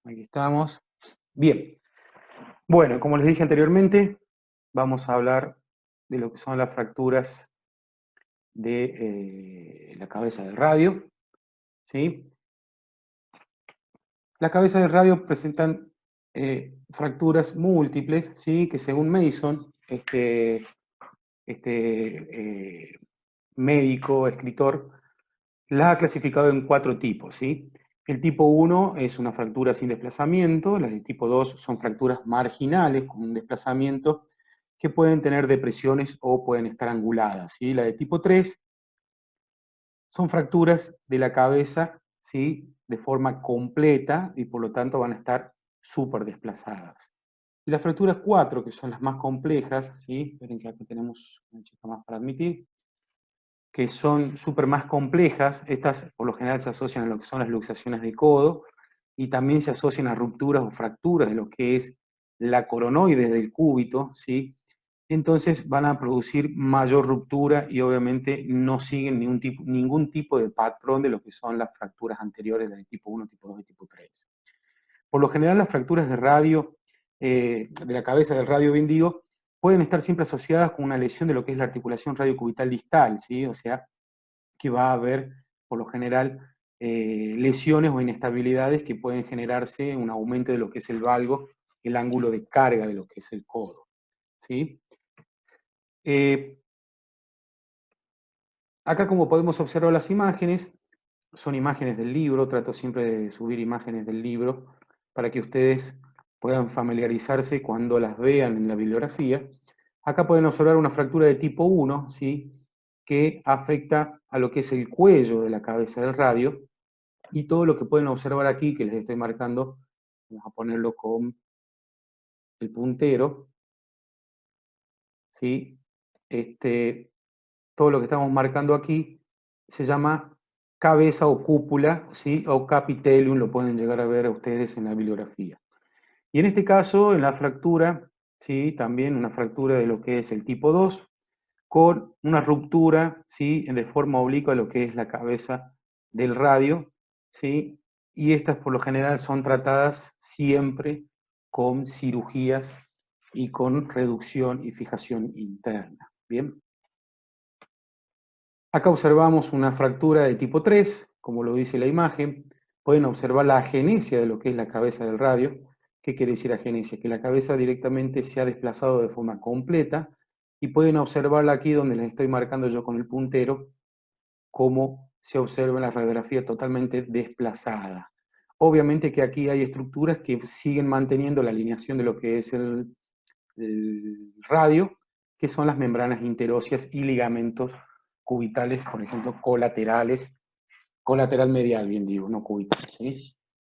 Aquí estamos. Bien. Bueno, como les dije anteriormente, vamos a hablar de lo que son las fracturas de la cabeza del radio. ¿Sí? Las cabezas del radio presentan fracturas múltiples, ¿sí? Que según Mason, médico, escritor, las ha clasificado en 4 tipos, ¿sí? El tipo 1 es una fractura sin desplazamiento, las de tipo 2 son fracturas marginales con un desplazamiento que pueden tener depresiones o pueden estar anguladas, ¿sí? La de tipo 3 son fracturas de la cabeza, ¿sí? De forma completa y por lo tanto van a estar súper desplazadas. Y las fracturas 4, que son las más complejas, ¿sí? Esperen que acá tenemos una chica más para admitir, que son súper más complejas. Estas por lo general se asocian a lo que son las luxaciones de codo y también se asocian a rupturas o fracturas de lo que es la coronoide del cúbito, ¿sí? Entonces van a producir mayor ruptura y obviamente no siguen ningún tipo de patrón de lo que son las fracturas anteriores, de tipo 1, tipo 2 y tipo 3. Por lo general las fracturas de radio, de la cabeza del radio, bien digo, pueden estar siempre asociadas con una lesión de lo que es la articulación radiocubital distal, ¿sí? O sea, que va a haber, por lo general, lesiones o inestabilidades que pueden generarse un aumento de lo que es el valgo, el ángulo de carga de lo que es el codo, ¿sí? Acá, como podemos observar las imágenes, son imágenes del libro, trato siempre de subir imágenes del libro para que ustedes puedan familiarizarse cuando las vean en la bibliografía. Acá pueden observar una fractura de tipo 1, ¿sí? Que afecta a lo que es el cuello de la cabeza del radio, y todo lo que pueden observar aquí, que les estoy marcando, vamos a ponerlo con el puntero, ¿sí? Todo lo que estamos marcando aquí se llama cabeza o cúpula, ¿sí? O capitellum, lo pueden llegar a ver a ustedes en la bibliografía. Y en este caso, en la fractura, ¿sí? También una fractura de lo que es el tipo 2, con una ruptura, ¿sí? De forma oblicua de lo que es la cabeza del radio, ¿sí? Y estas por lo general son tratadas siempre con cirugías y con reducción y fijación interna. Bien. Acá observamos una fractura de tipo 3, como lo dice la imagen. Pueden observar la agenesia de lo que es la cabeza del radio. ¿Qué quiere decir agenesia? Que la cabeza directamente se ha desplazado de forma completa, y pueden observarla aquí donde les estoy marcando yo con el puntero, cómo se observa en la radiografía totalmente desplazada. Obviamente que aquí hay estructuras que siguen manteniendo la alineación de lo que es el radio, que son las membranas interóseas y ligamentos cubitales, por ejemplo, colaterales, colateral medial, bien digo, no cubital, ¿sí?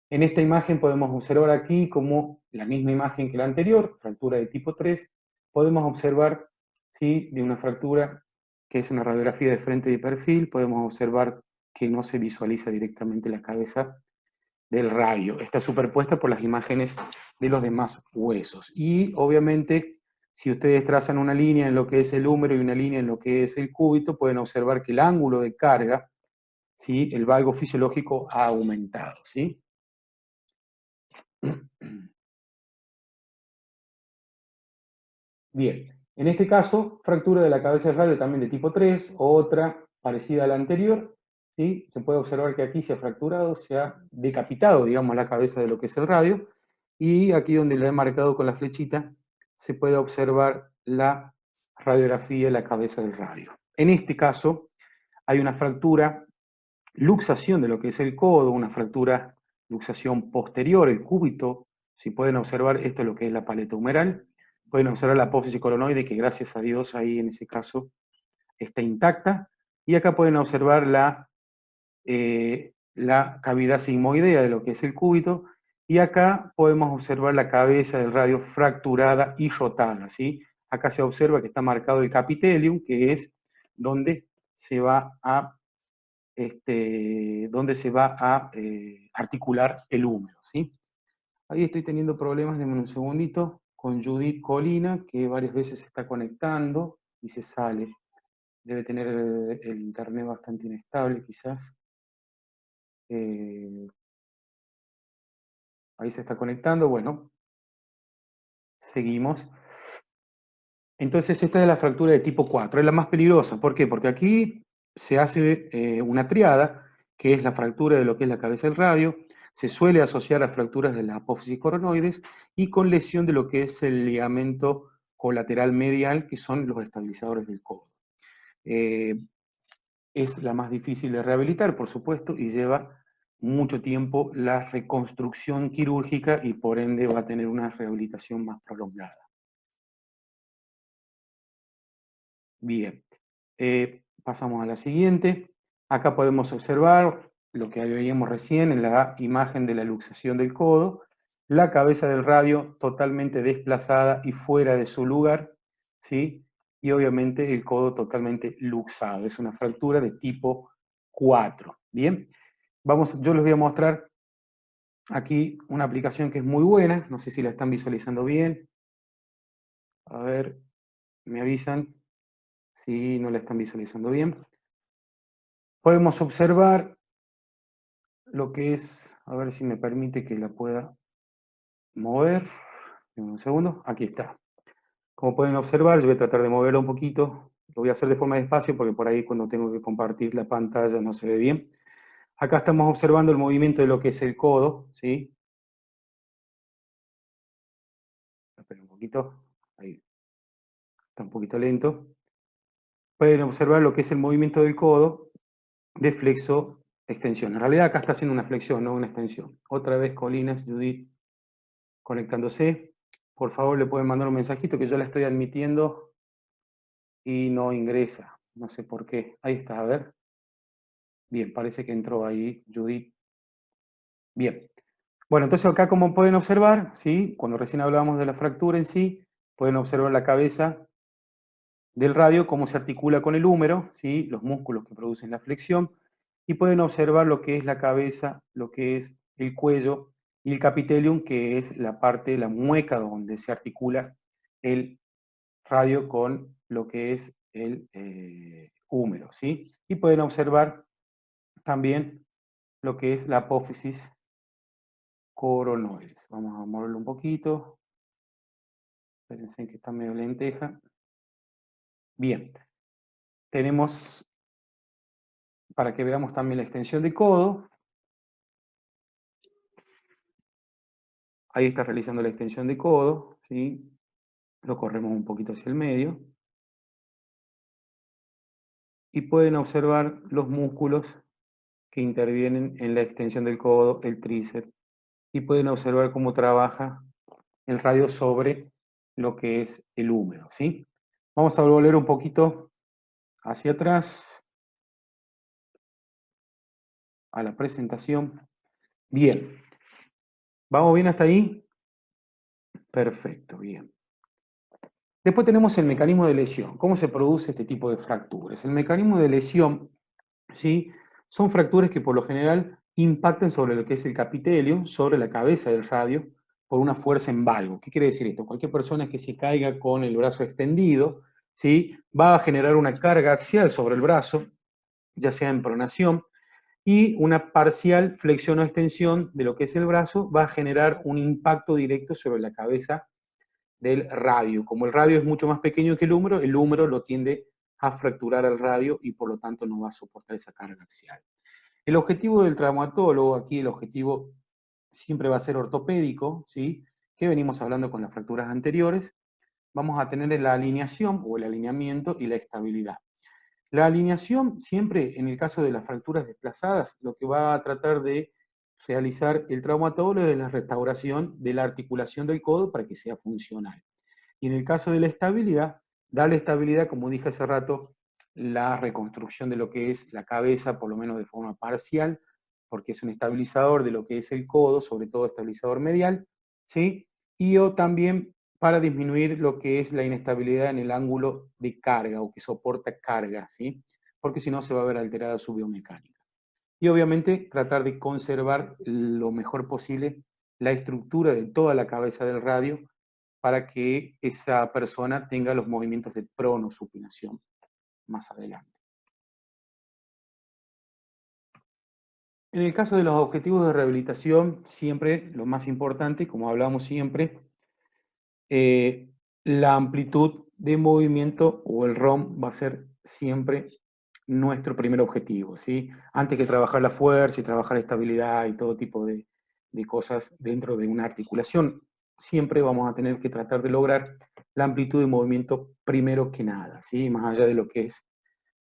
En esta imagen podemos observar aquí, como la misma imagen que la anterior, fractura de tipo 3, podemos observar, ¿sí? De una fractura que es una radiografía de frente y de perfil, podemos observar que no se visualiza directamente la cabeza del radio, está superpuesta por las imágenes de los demás huesos. Y obviamente, si ustedes trazan una línea en lo que es el húmero y una línea en lo que es el cúbito, pueden observar que el ángulo de carga, ¿sí? El valgo fisiológico ha aumentado, ¿sí? Bien, en este caso, fractura de la cabeza del radio también de tipo 3, otra parecida a la anterior, ¿sí? Se puede observar que aquí se ha fracturado, se ha decapitado, digamos, la cabeza de lo que es el radio, y aquí donde le he marcado con la flechita, se puede observar la radiografía de la cabeza del radio. En este caso, hay una fractura, luxación de lo que es el codo, una fractura, luxación posterior, el cúbito. Si pueden observar, esto es lo que es la paleta humeral. Pueden observar la apófisis coronoide, que gracias a Dios ahí en ese caso está intacta. Y acá pueden observar la cavidad sigmoidea de lo que es el cúbito. Y acá podemos observar la cabeza del radio fracturada y rotada, ¿sí? Acá se observa que está marcado el capitellum, que es donde se va a articular el húmero, ¿sí? Ahí estoy teniendo problemas, denme un segundito, con Judith Colina, que varias veces se está conectando y se sale. Debe tener el internet bastante inestable, quizás. Eh, Ahí se está conectando, bueno, seguimos. Entonces esta es la fractura de tipo 4, es la más peligrosa. ¿Por qué? Porque aquí se hace una triada, que es la fractura de lo que es la cabeza del radio, se suele asociar a fracturas de la apófisis coronoides y con lesión de lo que es el ligamento colateral medial, que son los estabilizadores del codo. Eh, es la más difícil de rehabilitar, por supuesto, y lleva mucho tiempo la reconstrucción quirúrgica y por ende va a tener una rehabilitación más prolongada. Bien, pasamos a la siguiente. Acá podemos observar lo que veíamos recién en la imagen de la luxación del codo, la cabeza del radio totalmente desplazada y fuera de su lugar, ¿sí? Y obviamente el codo totalmente luxado. Es una fractura de tipo 4. Bien, yo les voy a mostrar aquí una aplicación que es muy buena. No sé si la están visualizando bien. A ver, me avisan si no la están visualizando bien. Podemos observar lo que es, a ver si me permite que la pueda mover. Un segundo, aquí está. Como pueden observar, yo voy a tratar de moverlo un poquito. Lo voy a hacer de forma despacio porque por ahí cuando tengo que compartir la pantalla no se ve bien. Acá estamos observando el movimiento de lo que es el codo, ¿sí? Espera un poquito, ahí está un poquito lento. Pueden observar lo que es el movimiento del codo de flexo-extensión. En realidad acá está haciendo una flexión, no una extensión. Otra vez Colinas, Judith, conectándose. Por favor, le pueden mandar un mensajito que yo la estoy admitiendo y no ingresa. No sé por qué. Ahí está, a ver. Bien, parece que entró ahí Judith. Bien. Bueno, entonces acá como pueden observar, ¿sí? Cuando recién hablábamos de la fractura en sí, pueden observar la cabeza del radio, cómo se articula con el húmero, ¿sí? Los músculos que producen la flexión, y pueden observar lo que es la cabeza, lo que es el cuello y el capitelium, que es la parte, la mueca donde se articula el radio con lo que es el húmero, ¿sí? Y pueden observar también lo que es la apófisis coronoides. Vamos a moverlo un poquito. Espérense que está medio lenteja. Bien, tenemos, para que veamos también la extensión de codo, ahí está realizando la extensión de codo, ¿sí? Lo corremos un poquito hacia el medio. Y pueden observar los músculos que intervienen en la extensión del codo, el tríceps. Y pueden observar cómo trabaja el radio sobre lo que es el húmero, ¿sí? Vamos a volver un poquito hacia atrás a la presentación. Bien. ¿Vamos bien hasta ahí? Perfecto, bien. Después tenemos el mecanismo de lesión. ¿Cómo se produce este tipo de fracturas? El mecanismo de lesión, ¿sí? Son fracturas que por lo general impactan sobre lo que es el capitelio, sobre la cabeza del radio, por una fuerza en valgo. ¿Qué quiere decir esto? Cualquier persona que se caiga con el brazo extendido, ¿sí? Va a generar una carga axial sobre el brazo, ya sea en pronación, y una parcial flexión o extensión de lo que es el brazo va a generar un impacto directo sobre la cabeza del radio. Como el radio es mucho más pequeño que el húmero lo tiende a fracturar al radio y por lo tanto no va a soportar esa carga axial. El objetivo del traumatólogo, aquí el objetivo siempre va a ser ortopédico, ¿sí? Que venimos hablando con las fracturas anteriores. Vamos a tener la alineación o el alineamiento y la estabilidad. La alineación siempre, en el caso de las fracturas desplazadas, lo que va a tratar de realizar el traumatólogo es la restauración de la articulación del codo para que sea funcional. Y en el caso de la estabilidad, darle estabilidad, como dije hace rato, la reconstrucción de lo que es la cabeza, por lo menos de forma parcial, porque es un estabilizador de lo que es el codo, sobre todo estabilizador medial, ¿sí? Y o también para disminuir lo que es la inestabilidad en el ángulo de carga o que soporta carga, ¿sí? Porque si no se va a ver alterada su biomecánica. Y obviamente tratar de conservar lo mejor posible la estructura de toda la cabeza del radio para que esa persona tenga los movimientos de pronosupinación más adelante. En el caso de los objetivos de rehabilitación, siempre lo más importante, como hablamos siempre, eh, la amplitud de movimiento o el ROM va a ser siempre nuestro primer objetivo, ¿sí? Antes que trabajar la fuerza y trabajar la estabilidad y todo tipo de cosas dentro de una articulación, siempre vamos a tener que tratar de lograr la amplitud de movimiento primero que nada, ¿sí? Más allá de lo que es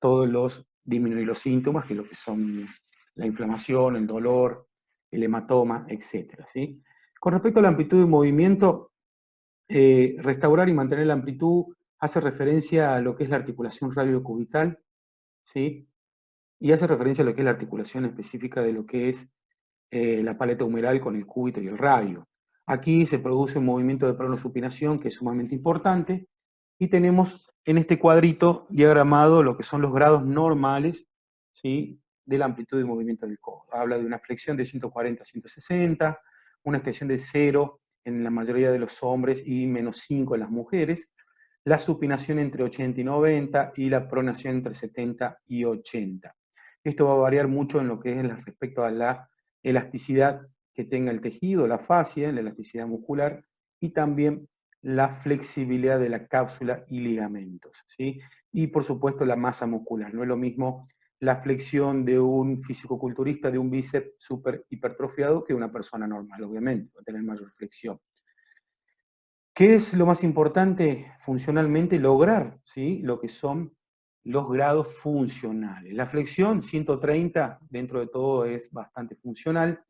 todos los, disminuir los síntomas, que lo que son la inflamación, el dolor, el hematoma, etcétera, ¿sí? Con respecto a la amplitud de movimiento, restaurar y mantener la amplitud hace referencia a lo que es la articulación radiocubital, ¿sí? Y hace referencia a lo que es la articulación específica de lo que es la paleta humeral con el cúbito y el radio. Aquí se produce un movimiento de pronosupinación que es sumamente importante y tenemos en este cuadrito diagramado lo que son los grados normales, ¿sí?, de la amplitud de movimiento del codo. Habla de una flexión de 140 a 160, una extensión de 0 en la mayoría de los hombres y menos 5 en las mujeres, la supinación entre 80 y 90 y la pronación entre 70 y 80. Esto va a variar mucho en lo que es respecto a la elasticidad que tenga el tejido, la fascia, la elasticidad muscular y también la flexibilidad de la cápsula y ligamentos, ¿sí? Y por supuesto la masa muscular. No es lo mismo la flexión de un fisicoculturista de un bíceps súper hipertrofiado que una persona normal, obviamente, va a tener mayor flexión. ¿Qué es lo más importante funcionalmente? Lograr, ¿sí?, lo que son los grados funcionales. La flexión 130 dentro de todo es bastante funcional.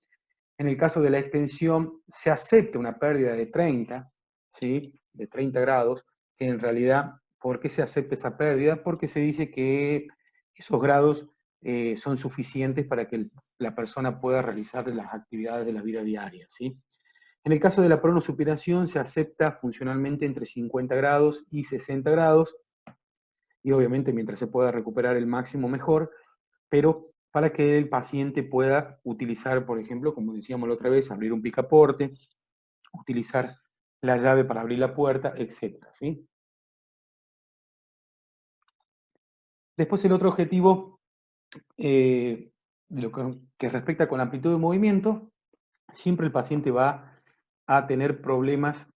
En el caso de la extensión se acepta una pérdida de 30, ¿sí?, de 30 grados, que en realidad, ¿por qué se acepta esa pérdida? Porque se dice que esos grados son suficientes para que la persona pueda realizar las actividades de la vida diaria, ¿sí? En el caso de la pronosupinación se acepta funcionalmente entre 50 grados y 60 grados, y obviamente mientras se pueda recuperar el máximo mejor, pero para que el paciente pueda utilizar, por ejemplo, como decíamos la otra vez, abrir un picaporte, utilizar la llave para abrir la puerta, etcétera, ¿sí? Después el otro objetivo, lo que respecta con la amplitud de movimiento, siempre el paciente va a tener problemas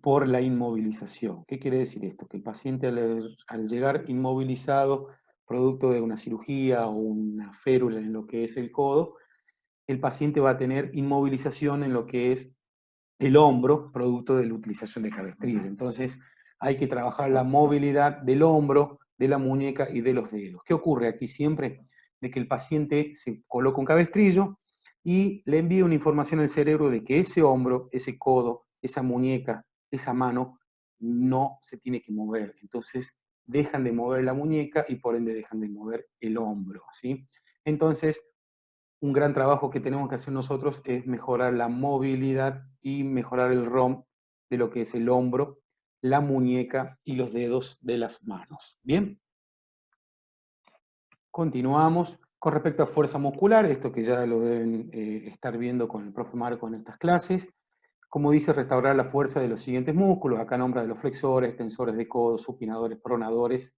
por la inmovilización. ¿Qué quiere decir esto? Que el paciente al llegar inmovilizado, producto de una cirugía o una férula en lo que es el codo, el paciente va a tener inmovilización en lo que es el hombro, producto de la utilización de cabestrillo. Entonces, hay que trabajar la movilidad del hombro, de la muñeca y de los dedos. ¿Qué ocurre aquí siempre? De que el paciente se coloca un cabestrillo y le envía una información al cerebro de que ese hombro, ese codo, esa muñeca, esa mano, no se tiene que mover. Entonces, dejan de mover la muñeca y por ende dejan de mover el hombro, ¿sí? Entonces, un gran trabajo que tenemos que hacer nosotros es mejorar la movilidad y mejorar el ROM de lo que es el hombro, la muñeca y los dedos de las manos. Bien, continuamos. Con respecto a fuerza muscular, esto que ya lo deben estar viendo con el profe Marco en estas clases, como dice, restaurar la fuerza de los siguientes músculos. Acá nombra de los flexores, extensores de codos, supinadores, pronadores,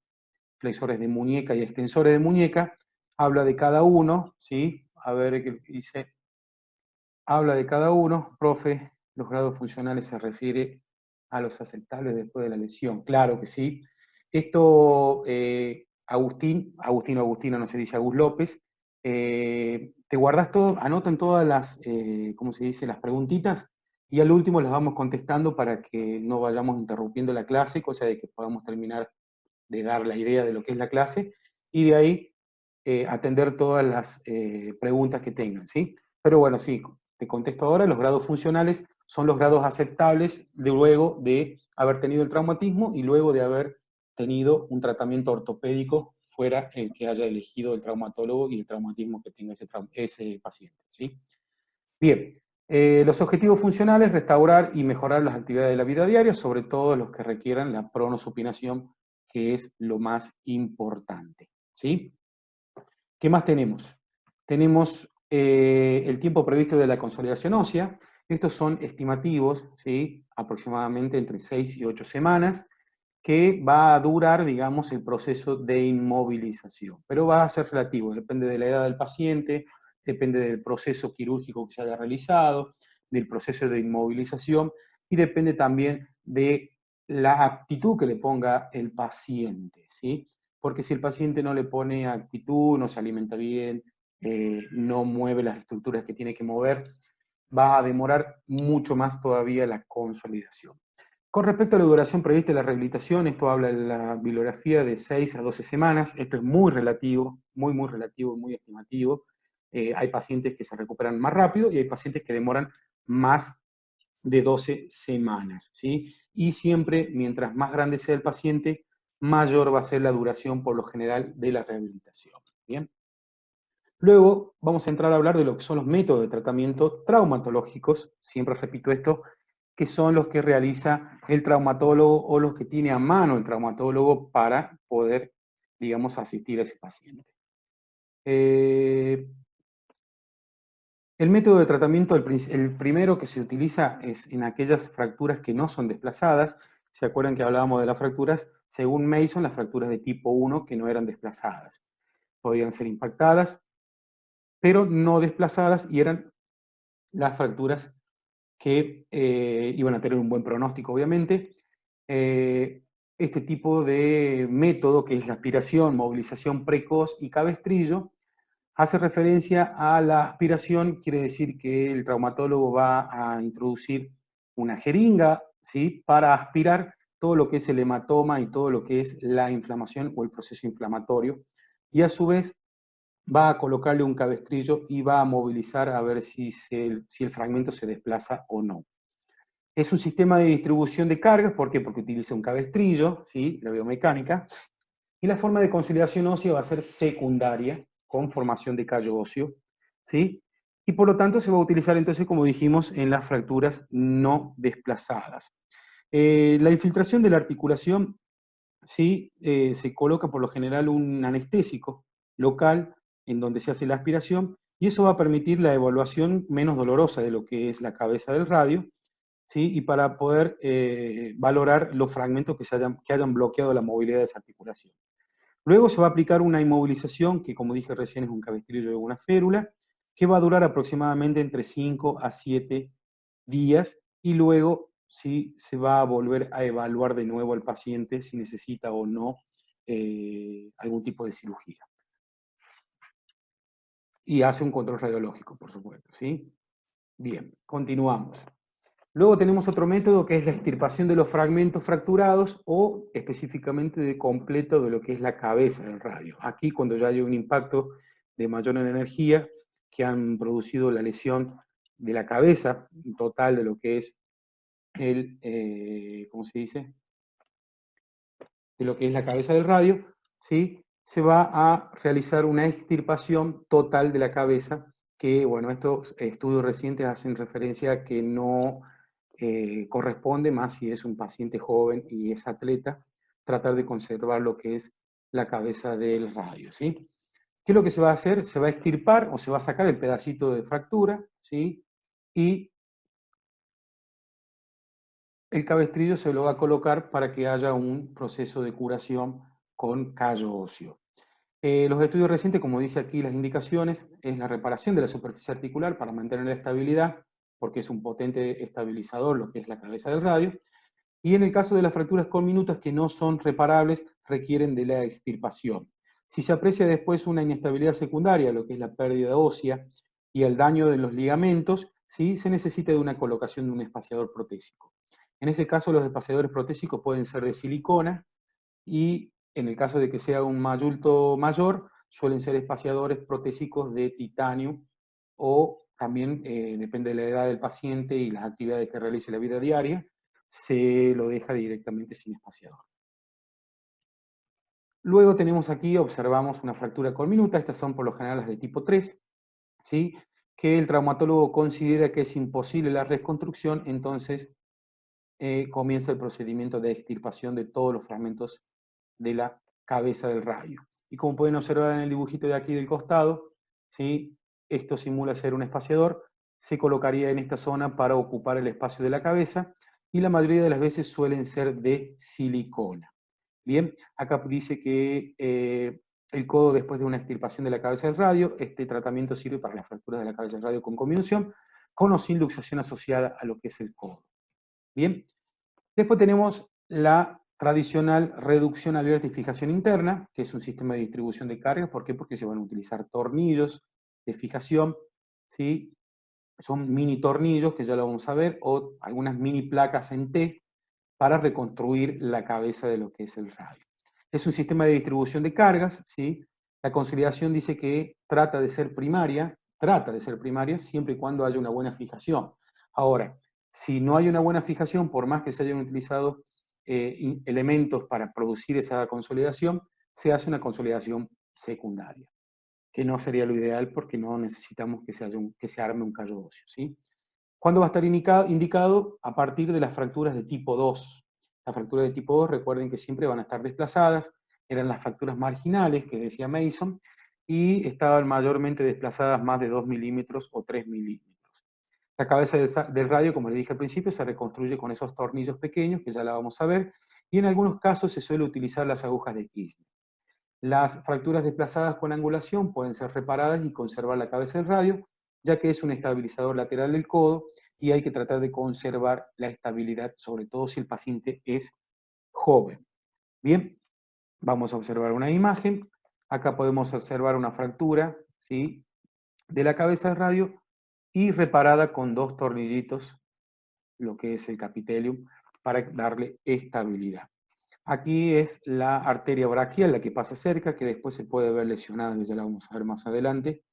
flexores de muñeca y extensores de muñeca. Habla de cada uno, ¿sí? A ver qué dice. Habla de cada uno, profe, los grados funcionales se refiere a los aceptables después de la lesión. Claro que sí. Esto, Agustina, no se dice Agus López, te guardas todo, anotan todas las, ¿cómo se dice?, las preguntitas, y al último las vamos contestando para que no vayamos interrumpiendo la clase, cosa de que podamos terminar de dar la idea de lo que es la clase, y de ahí atender todas las preguntas que tengan, ¿sí? Pero bueno, sí, te contesto ahora, los grados funcionales son los grados aceptables de luego de haber tenido el traumatismo y luego de haber tenido un tratamiento ortopédico fuera el que haya elegido el traumatólogo y el traumatismo que tenga ese paciente, ¿sí? Bien, los objetivos funcionales, restaurar y mejorar las actividades de la vida diaria, sobre todo los que requieran la pronosupinación, que es lo más importante, ¿sí? ¿Qué más tenemos? Tenemos el tiempo previsto de la consolidación ósea. Estos son estimativos, ¿sí?, aproximadamente entre 6 y 8 semanas, que va a durar, digamos, el proceso de inmovilización. Pero va a ser relativo, depende de la edad del paciente, depende del proceso quirúrgico que se haya realizado, del proceso de inmovilización y depende también de la actitud que le ponga el paciente, ¿sí? Porque si el paciente no le pone actitud, no se alimenta bien, no mueve las estructuras que tiene que mover, va a demorar mucho más todavía la consolidación. Con respecto a la duración prevista de la rehabilitación, esto habla en la bibliografía de 6 a 12 semanas, esto es muy relativo, muy relativo, muy estimativo. Hay pacientes que se recuperan más rápido y hay pacientes que demoran más de 12 semanas, ¿sí? Y siempre, mientras más grande sea el paciente, mayor va a ser la duración por lo general de la rehabilitación, ¿bien? Luego vamos a entrar a hablar de lo que son los métodos de tratamiento traumatológicos, siempre repito esto, que son los que realiza el traumatólogo o los que tiene a mano el traumatólogo para poder, digamos, asistir a ese paciente. El método de tratamiento, el primero que se utiliza es en aquellas fracturas que no son desplazadas. ¿Se acuerdan que hablábamos de las fracturas? Según Mason, las fracturas de tipo 1 que no eran desplazadas. Podían ser impactadas, pero no desplazadas y eran las fracturas que iban a tener un buen pronóstico, obviamente. Este tipo de método, que es la aspiración, movilización precoz y cabestrillo, hace referencia a la aspiración, quiere decir que el traumatólogo va a introducir una jeringa, ¿sí?, para aspirar todo lo que es el hematoma y todo lo que es la inflamación o el proceso inflamatorio, y a su vez va a colocarle un cabestrillo y va a movilizar a ver si el fragmento se desplaza o no. Es un sistema de distribución de cargas, ¿por qué? Porque utiliza un cabestrillo, ¿sí?, la biomecánica, y la forma de consolidación ósea va a ser secundaria, con formación de callo óseo, ¿sí? Y por lo tanto se va a utilizar entonces, como dijimos, en las fracturas no desplazadas. La infiltración de la articulación, ¿sí?, se coloca por lo general un anestésico local en donde se hace la aspiración, y eso va a permitir la evaluación menos dolorosa de lo que es la cabeza del radio, ¿sí?, y para poder valorar los fragmentos que hayan bloqueado la movilidad de esa articulación. Luego se va a aplicar una inmovilización, que como dije recién es un cabestrillo de una férula, que va a durar aproximadamente entre 5 a 7 días, y luego sí se va a volver a evaluar de nuevo al paciente si necesita o no algún tipo de cirugía. Y hace un control radiológico, por supuesto, ¿sí? Bien, continuamos. Luego tenemos otro método que es la extirpación de los fragmentos fracturados o específicamente de completo de lo que es la cabeza del radio. Aquí cuando ya hay un impacto de mayor energía que han producido la lesión de la cabeza total de lo que es ¿cómo se dice? De lo que es la cabeza del radio, ¿sí? Se va a realizar una extirpación total de la cabeza, que, bueno, estos estudios recientes hacen referencia a que no corresponde, más si es un paciente joven y es atleta, tratar de conservar lo que es la cabeza del radio, ¿sí? ¿Qué es lo que se va a hacer? Se va a extirpar o se va a sacar el pedacito de fractura, ¿sí? Y el cabestrillo se lo va a colocar para que haya un proceso de curación con callo óseo. Los estudios recientes, como dice aquí las indicaciones, es la reparación de la superficie articular para mantener la estabilidad, porque es un potente estabilizador lo que es la cabeza del radio, y en el caso de las fracturas conminutas que no son reparables, requieren de la extirpación. Si se aprecia después una inestabilidad secundaria, lo que es la pérdida ósea y el daño de los ligamentos, ¿sí?, se necesita de una colocación de un espaciador protésico. En ese caso, los espaciadores protésicos pueden ser de silicona y en el caso de que sea un mayulto mayor, suelen ser espaciadores protésicos de titanio o también, depende de la edad del paciente y las actividades que realice en la vida diaria, se lo deja directamente sin espaciador. Luego tenemos aquí, observamos una fractura conminuta, estas son por lo general las de tipo 3, ¿sí?, que el traumatólogo considera que es imposible la reconstrucción, entonces comienza el procedimiento de extirpación de todos los fragmentos de la cabeza del radio. Y como pueden observar en el dibujito de aquí del costado, ¿sí?, esto simula ser un espaciador, se colocaría en esta zona para ocupar el espacio de la cabeza, y la mayoría de las veces suelen ser de silicona. Bien, acá dice que el codo después de una extirpación de la cabeza del radio. Este tratamiento sirve para las fracturas de la cabeza del radio con conminución, con o sin luxación asociada a lo que es el codo. Bien. Después tenemos la tradicional reducción abierta y fijación interna, que es un sistema de distribución de cargas. ¿Por qué? Porque se van a utilizar tornillos de fijación, ¿sí? Son mini tornillos, que ya lo vamos a ver, o algunas mini placas en T para reconstruir la cabeza de lo que es el radio. Es un sistema de distribución de cargas, ¿sí? La consolidación dice que trata de ser primaria siempre y cuando haya una buena fijación. Ahora, si no hay una buena fijación, por más que se hayan utilizado elementos para producir esa consolidación, se hace una consolidación secundaria, que no sería lo ideal porque no necesitamos que se arme un callo óseo, ¿sí? ¿Cuándo va a estar indicado? A partir de las fracturas de tipo 2. Las fracturas de tipo 2, recuerden que siempre van a estar desplazadas, eran las fracturas marginales, que decía Mason, y estaban mayormente desplazadas más de 2 milímetros o 3 milímetros. La cabeza del radio, como les dije al principio, se reconstruye con esos tornillos pequeños, que ya la vamos a ver, y en algunos casos se suele utilizar las agujas de Kirchner. Las fracturas desplazadas con angulación pueden ser reparadas y conservar la cabeza del radio, ya que es un estabilizador lateral del codo y hay que tratar de conservar la estabilidad, sobre todo si el paciente es joven. Bien, vamos a observar una imagen. Acá podemos observar una fractura, ¿sí?, de la cabeza del radio y reparada con dos tornillitos, lo que es el capitelium, para darle estabilidad. Aquí es la arteria braquial, la que pasa cerca, que después se puede ver lesionada, que ya la vamos a ver más adelante,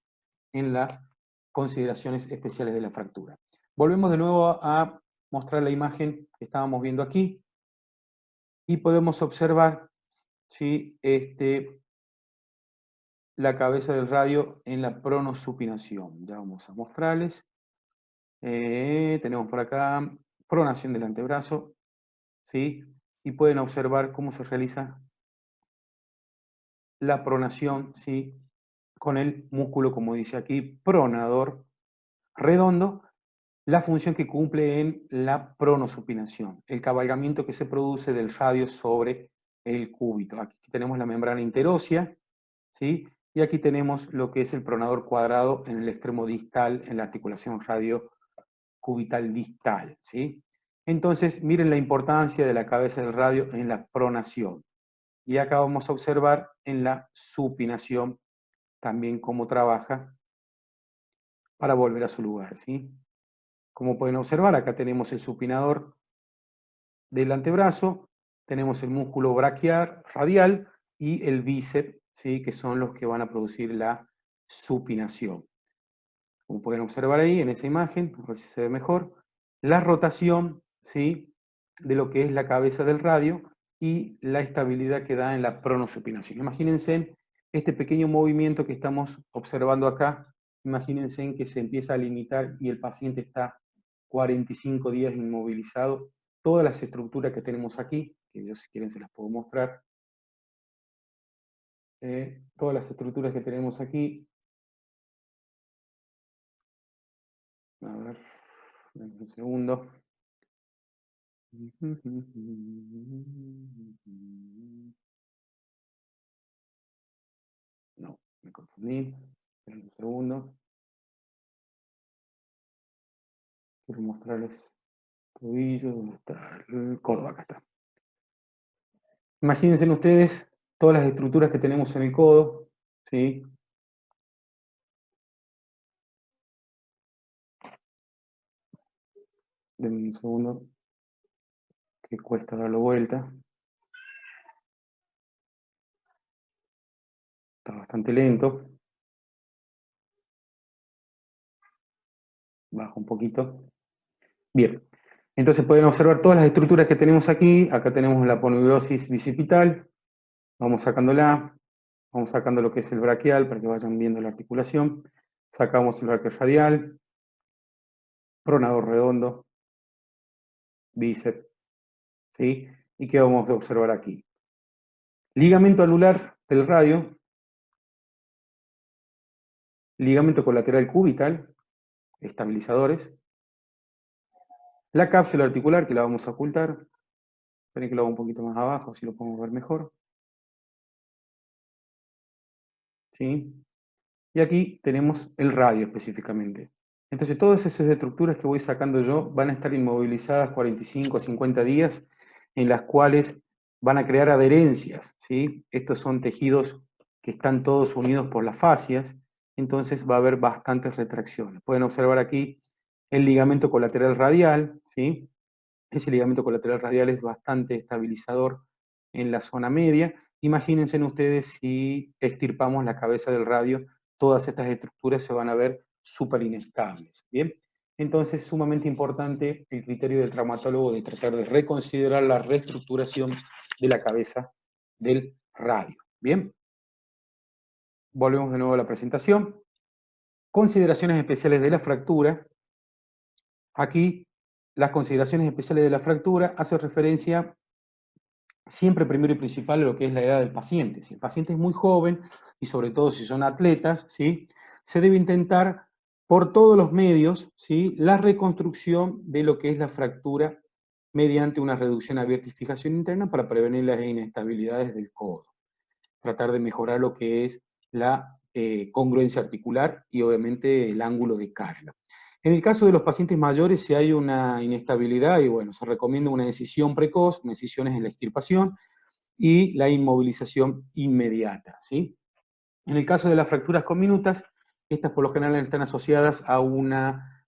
en las consideraciones especiales de la fractura. Volvemos de nuevo a mostrar la imagen que estábamos viendo aquí, y podemos observar, ¿sí?, la cabeza del radio en la pronosupinación. Ya vamos a mostrarles. Tenemos por acá pronación del antebrazo, ¿sí? Y pueden observar cómo se realiza la pronación, ¿sí?, con el músculo, como dice aquí, pronador redondo, la función que cumple en la pronosupinación, el cabalgamiento que se produce del radio sobre el cúbito. Aquí tenemos la membrana interósea, ¿sí?, y aquí tenemos lo que es el pronador cuadrado en el extremo distal, en la articulación radiocubital distal, ¿sí? Entonces, miren la importancia de la cabeza del radio en la pronación. Y acá vamos a observar en la supinación también cómo trabaja para volver a su lugar, ¿sí? Como pueden observar, acá tenemos el supinador del antebrazo, tenemos el músculo braquial radial y el bíceps, ¿sí?, que son los que van a producir la supinación. Como pueden observar ahí en esa imagen, a ver si se ve mejor, la rotación, ¿sí?, de lo que es la cabeza del radio y la estabilidad que da en la pronosupinación. Imagínense este pequeño movimiento que estamos observando acá, imagínense en que se empieza a limitar y el paciente está 45 días inmovilizado. Todas las estructuras que tenemos aquí, que yo si quieren se las puedo mostrar, todas las estructuras que tenemos aquí, a ver, un segundo. No, me confundí. Esperen un segundo. Quiero mostrarles el tobillo, ¿dónde está el codo? Acá está. Imagínense ustedes todas las estructuras que tenemos en el codo, ¿sí? Denme un segundo, que cuesta darlo vuelta. Está bastante lento. Bajo un poquito. Bien. Entonces pueden observar todas las estructuras que tenemos aquí. Acá tenemos la poneurosis bicipital. Vamos sacándola. Vamos sacando lo que es el braquial para que vayan viendo la articulación. Sacamos el braquial radial, pronador redondo, bíceps, ¿sí? ¿Y qué vamos a observar aquí? Ligamento anular del radio, ligamento colateral cubital, estabilizadores, la cápsula articular que la vamos a ocultar. Esperen que lo haga un poquito más abajo, así lo podemos ver mejor. ¿sí? Y aquí tenemos el radio específicamente. Entonces todas esas estructuras que voy sacando yo van a estar inmovilizadas 45 a 50 días, en las cuales van a crear adherencias, ¿sí? Estos son tejidos que están todos unidos por las fascias, entonces va a haber bastantes retracciones. Pueden observar aquí el ligamento colateral radial, ¿sí? Ese ligamento colateral radial es bastante estabilizador en la zona media. Imagínense ustedes si extirpamos la cabeza del radio, todas estas estructuras se van a ver súper inestables. ¿Bien? Entonces es sumamente importante el criterio del traumatólogo de tratar de reconsiderar la reestructuración de la cabeza del radio. ¿Bien? Volvemos de nuevo a la presentación. Consideraciones especiales de la fractura. Aquí las consideraciones especiales de la fractura hacen referencia siempre primero y principal lo que es la edad del paciente. Si el paciente es muy joven, y sobre todo si son atletas, ¿sí? Se debe intentar por todos los medios, ¿sí? La reconstrucción de lo que es la fractura mediante una reducción abierta y fijación interna para prevenir las inestabilidades del codo. Tratar de mejorar lo que es la congruencia articular y obviamente el ángulo de carga. En el caso de los pacientes mayores, si hay una inestabilidad, y bueno, se recomienda una decisión precoz, una decisión en la extirpación y la inmovilización inmediata, ¿sí? En el caso de las fracturas conminutas, estas por lo general están asociadas a una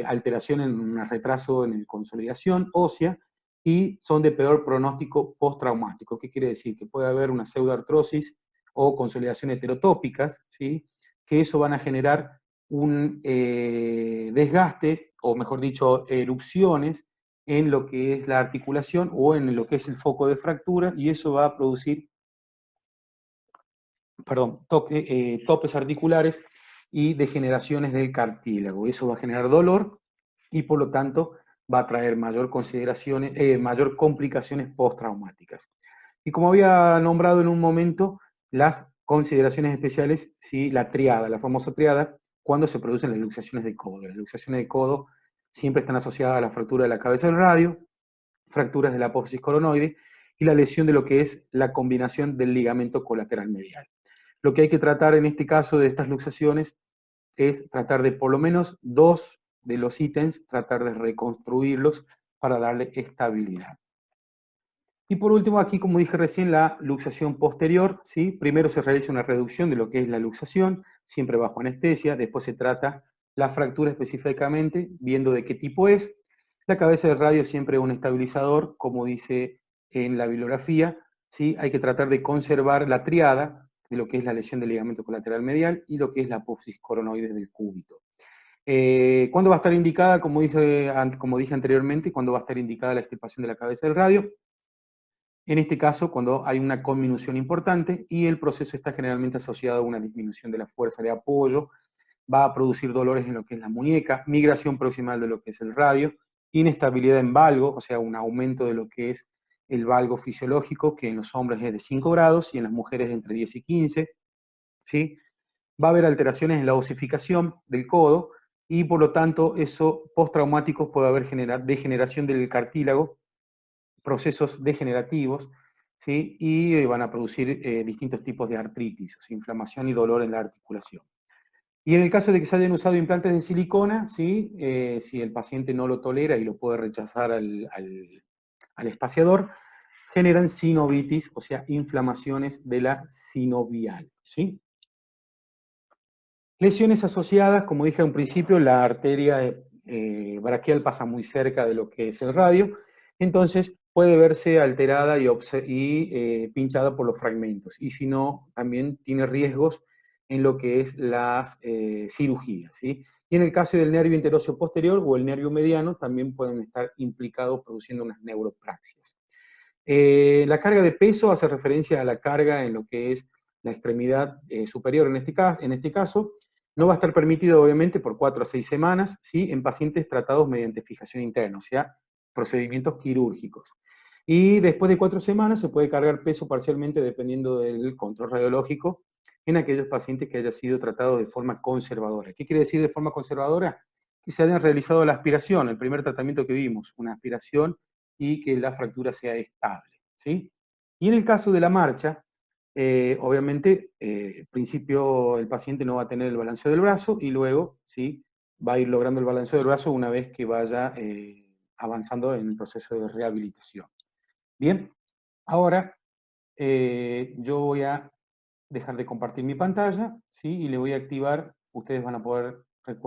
alteración en un retraso en la consolidación ósea y son de peor pronóstico postraumático. ¿Qué quiere decir? Que puede haber una pseudoartrosis o consolidación heterotópicas, ¿sí? Que eso van a generar un desgaste, o mejor dicho, erupciones en lo que es la articulación o en lo que es el foco de fractura, y eso va a producir topes articulares y degeneraciones del cartílago. Eso va a generar dolor y por lo tanto va a traer mayor complicaciones postraumáticas. Y como había nombrado en un momento, las consideraciones especiales, ¿sí? La triada, la famosa triada, cuando se producen las luxaciones de codo. Las luxaciones de codo siempre están asociadas a la fractura de la cabeza del radio, fracturas de la apófisis coronoide y la lesión de lo que es la combinación del ligamento colateral medial. Lo que hay que tratar en este caso de estas luxaciones es tratar de por lo menos dos de los ítems, tratar de reconstruirlos para darle estabilidad. Y por último, aquí, como dije recién, la luxación posterior, ¿sí? Primero se realiza una reducción de lo que es la luxación, siempre bajo anestesia, después se trata la fractura específicamente, viendo de qué tipo es. La cabeza de radio siempre es un estabilizador, como dice en la bibliografía, ¿sí? Hay que tratar de conservar la triada de lo que es la lesión del ligamento colateral medial y lo que es la apófisis coronoide del cúbito. ¿Cuándo va a estar indicada? Como dije anteriormente, ¿cuándo va a estar indicada la extirpación de la cabeza del radio? En este caso, cuando hay una conminución importante y el proceso está generalmente asociado a una disminución de la fuerza de apoyo, va a producir dolores en lo que es la muñeca, migración proximal de lo que es el radio, inestabilidad en valgo, o sea, un aumento de lo que es el valgo fisiológico, que en los hombres es de 5 grados y en las mujeres entre 10 y 15, ¿sí? Va a haber alteraciones en la osificación del codo y por lo tanto eso postraumático puede haber degeneración del cartílago, procesos degenerativos, ¿sí? Y van a producir distintos tipos de artritis, o sea, inflamación y dolor en la articulación. Y en el caso de que se hayan usado implantes de silicona, ¿sí? Si el paciente no lo tolera y lo puede rechazar al espaciador, generan sinovitis, o sea, inflamaciones de la sinovial, ¿sí? Lesiones asociadas, como dije al principio, la arteria braquial pasa muy cerca de lo que es el radio, entonces puede verse alterada y pinchada por los fragmentos. Y si no, también tiene riesgos en lo que es las cirugías, ¿sí? Y en el caso del nervio interóseo posterior o el nervio mediano, también pueden estar implicados produciendo unas neuropraxias. La carga de peso hace referencia a la carga en lo que es la extremidad superior en este caso. No va a estar permitido, obviamente, por 4 a 6 semanas, ¿sí? En pacientes tratados mediante fijación interna, o sea, procedimientos quirúrgicos. Y después de 4 semanas se puede cargar peso parcialmente dependiendo del control radiológico en aquellos pacientes que hayan sido tratados de forma conservadora. ¿Qué quiere decir de forma conservadora? Que se hayan realizado la aspiración, el primer tratamiento que vimos, una aspiración y que la fractura sea estable, ¿sí? Y en el caso de la marcha, Obviamente, al principio el paciente no va a tener el balanceo del brazo y luego, ¿sí?, va a ir logrando el balanceo del brazo una vez que vaya avanzando en el proceso de rehabilitación. Bien, ahora yo voy a dejar de compartir mi pantalla, ¿sí?, y le voy a activar, ustedes van a poder, recuerden,